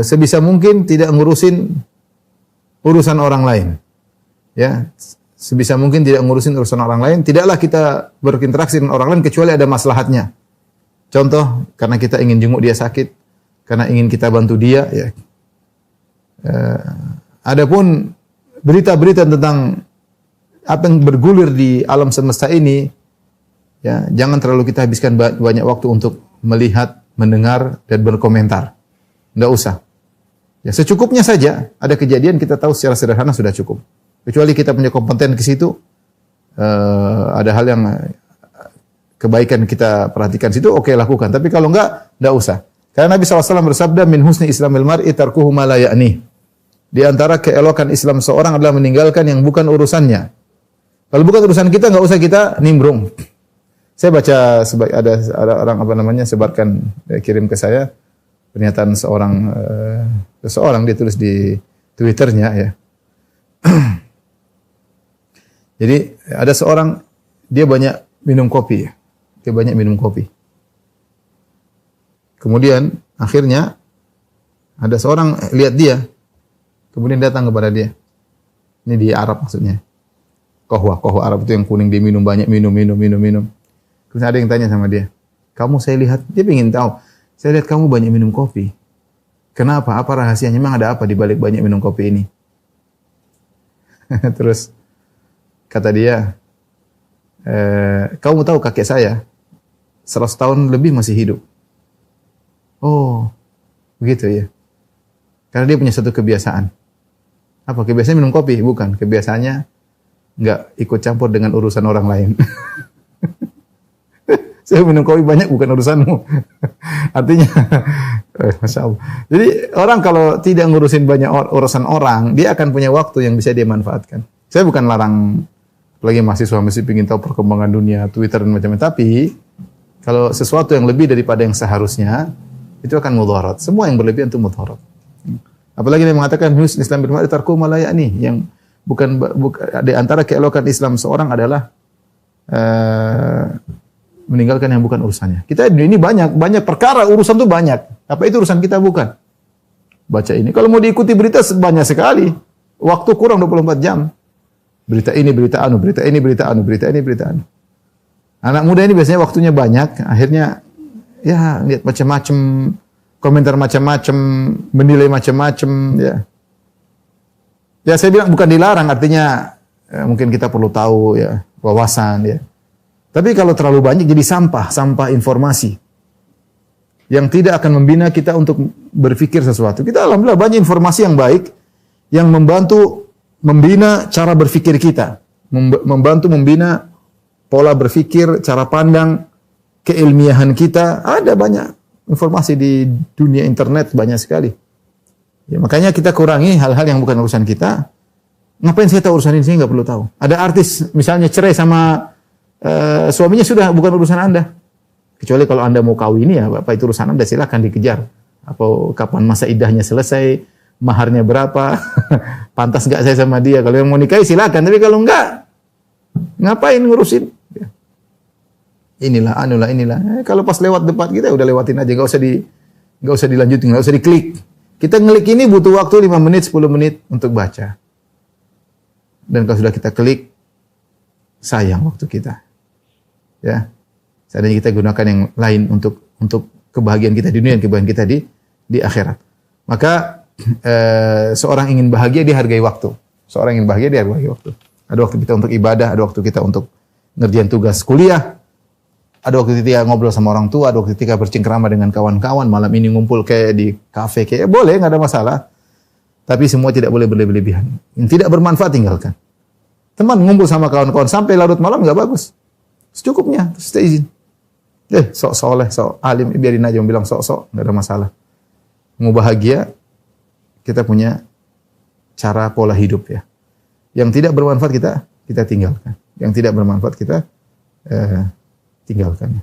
sebisa mungkin tidak ngurusin urusan orang lain. Ya, sebisa mungkin tidak ngurusin urusan orang lain. Tidaklah kita berinteraksi dengan orang lain kecuali ada maslahatnya. Contoh, karena kita ingin jenguk dia sakit, karena ingin kita bantu dia. Ya. Adapun berita-berita tentang apa yang bergulir di alam semesta ini, ya, jangan terlalu kita habiskan banyak waktu untuk melihat, mendengar, dan berkomentar. Tidak usah. Ya, secukupnya saja. Ada kejadian kita tahu secara sederhana sudah cukup. Kecuali kita punya kompeten ke situ, ada hal yang kebaikan kita perhatikan situ, oke, lakukan. Tapi kalau enggak, tidak usah. Karena Nabi SAW bersabda, min husni islamil mar'i tarkuhu ma la ya'ni. Di antara keelokan Islam seorang adalah meninggalkan yang bukan urusannya. Kalau bukan urusan kita, enggak usah kita nimbrung. Saya baca ada orang sebarkan, kirim ke saya pernyataan seseorang dia tulis di Twitternya, ya. Jadi ada seorang, dia banyak minum kopi, ya. Dia banyak minum kopi. Kemudian akhirnya ada seorang lihat dia, kemudian datang kepada dia. Ini di Arab maksudnya. Kohwa Arab itu yang kuning, dia minum banyak, minum. Terus ada yang tanya sama dia, kamu, saya lihat, dia ingin tahu, saya lihat kamu banyak minum kopi. Kenapa? Apa rahasianya? Memang ada apa di balik banyak minum kopi ini? Terus kata dia, kamu tahu kakek saya 100 tahun lebih masih hidup. Oh, begitu ya. Karena dia punya satu kebiasaan. Apa kebiasaan? Minum kopi? Bukan. Kebiasaannya nggak ikut campur dengan urusan orang lain. Saya minum kopi banyak, bukan urusanmu. Artinya, Masya Allah. Jadi orang kalau tidak ngurusin banyak urusan orang, dia akan punya waktu yang bisa dia manfaatkan. Saya bukan larang, apalagi mahasiswa mesti ingin tahu perkembangan dunia, Twitter dan macam-macam. Tapi kalau sesuatu yang lebih daripada yang seharusnya, itu akan mudarat. Semua yang berlebihan itu mudarat. Apalagi dia mengatakan husn Islam bil mar'i tarku ma la ya'ni, yang bukan di antara keelokan Islam seorang adalah meninggalkan yang bukan urusannya. Kita ini banyak perkara, urusan tuh banyak. Apa itu urusan kita? Bukan. Baca ini. Kalau mau diikuti berita banyak sekali. Waktu kurang 24 jam. Berita ini, berita anu, berita ini, berita anu, berita ini, berita anu. Anak muda ini biasanya waktunya banyak, akhirnya ya lihat macam-macam, komentar macam-macam, menilai macam-macam, ya. Ya saya bilang bukan dilarang, artinya mungkin kita perlu tahu, ya, wawasan, ya. Tapi kalau terlalu banyak jadi sampah informasi yang tidak akan membina kita untuk berpikir sesuatu. Kita alhamdulillah banyak informasi yang baik yang membantu membina cara berpikir kita, membantu membina pola berpikir, cara pandang, keilmiahan kita. Ada banyak informasi di dunia internet, banyak sekali. Ya, makanya kita kurangi hal-hal yang bukan urusan kita. Ngapain saya tahu urusan ini? Saya nggak perlu tahu. Ada artis misalnya cerai sama suaminya, sudah bukan urusan Anda. Kecuali kalau Anda mau kawin, ya apa itu urusan Anda, silakan dikejar. Apa kapan masa iddahnya selesai, maharnya berapa, pantas enggak saya sama dia. Kalau yang mau nikahi silakan, tapi kalau enggak, ngapain ngurusin? Inilah. Kalau pas lewat depan kita udah lewatin aja, enggak usah dilanjutin, enggak usah diklik. Kita ngelik ini butuh waktu 5 menit, 10 menit untuk baca. Dan kalau sudah kita klik, sayang waktu kita. Ya, seandainya kita gunakan yang lain untuk kebahagiaan kita di dunia dan kebahagiaan kita di akhirat. Maka seorang ingin bahagia, dia hargai waktu. Seorang ingin bahagia, dia hargai waktu. Ada waktu kita untuk ibadah, ada waktu kita untuk ngerjain tugas kuliah, ada waktu kita ngobrol sama orang tua, ada waktu kita bercengkrama dengan kawan-kawan, malam ini ngumpul kayak di kafe, kayak boleh, nggak ada masalah. Tapi semua tidak boleh berlebihan. Yang tidak bermanfaat tinggalkan. Teman ngumpul sama kawan-kawan sampai larut malam nggak bagus. Secukupnya, terus kita izin. Sok soleh, sok alim, biarin aja, bilang sok, nggak ada masalah. Mau bahagia, kita punya cara pola hidup, ya. Yang tidak bermanfaat kita tinggalkan. Yang tidak bermanfaat kita tinggalkan.